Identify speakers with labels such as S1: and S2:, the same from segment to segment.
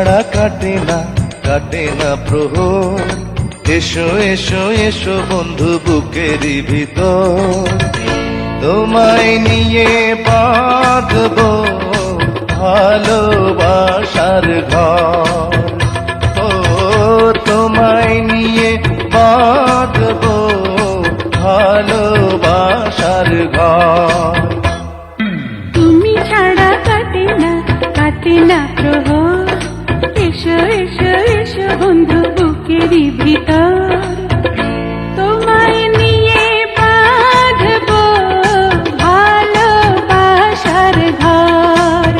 S1: ছাড়া কাটে না প্রহর। এসো এসো এসো বন্ধু বুকেরই ভিতর, তোমায় নিয়ে বাঁধবো ভালোবাসার ঘর। ও তোমায় নিয়ে বাঁধবো ভালোবাসার ঘর।
S2: তুমি ছাড়া কাটে না প্রহর। এসো এসো এসো বন্ধু বুকেরই ভিতর, তোমায় নিয়ে বাঁধবো ভালোবাসার ঘর।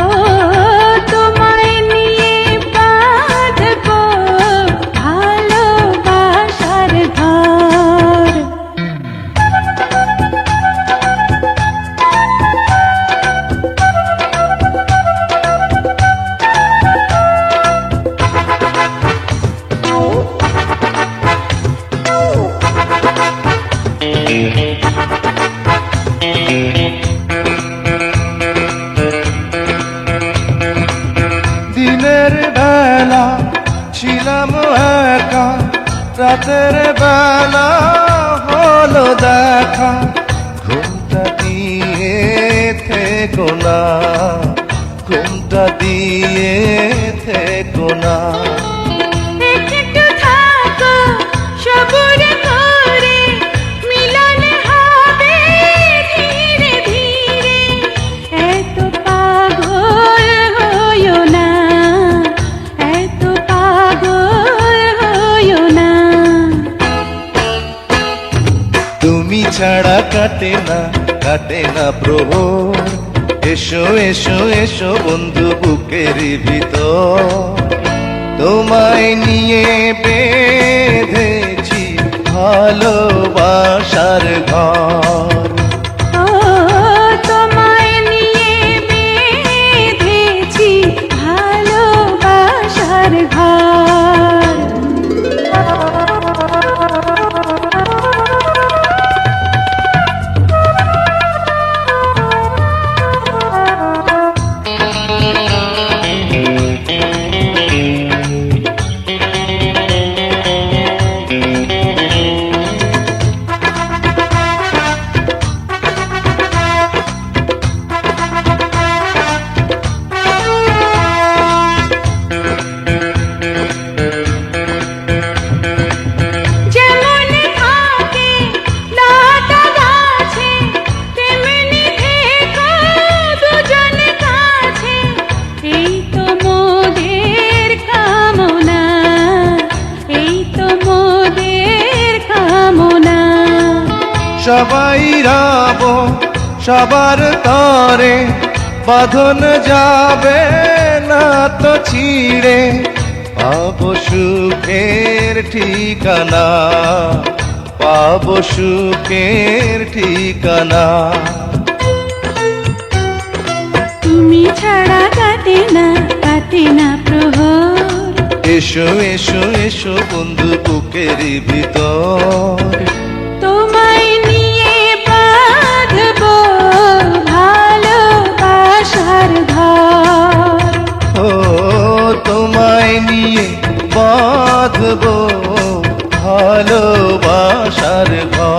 S2: ও তোমায় নিয়ে বাঁধবো ভালোবাসার ঘর।
S1: দিনের বেলা ছিলাম একা, রাতের বেলা হলো দেখা। ঘুমটা দিয়ে থেকো না, ঘুমটা দিয়ে থেকো না।
S2: একটু থাকো সবুর করে, মিলন হবে ধীরে ধীরে। এত পাগল হইও না, এত পাগল হইও না।
S1: তুমি ছাড়া কাটে না প্রহর। এসো এসো এসো বন্ধু বুকেরই ভিতর, তোমায় নিয়ে বেঁধেছি ভালোবাসার ঘর।
S2: ও তোমায় নিয়ে বেঁধেছি ভালোবাসার ঘর।
S1: সবাই রব সবার তরে, বাঁধন যাবে না তো ছিঁড়ে। পাবো সুখের ঠিকানা, পাবো সুখের ঠিকানা।
S2: তুমি ছাড়া কাটে না প্রহর।
S1: এসো এসো এসো বন্ধু বুকেরই ভিতর,
S2: তোমায় নিয়ে বাঁধবো ভালোবাসার ঘর।
S1: ও তোমায় নিয়ে বাঁধবো ভালোবাসার ঘর।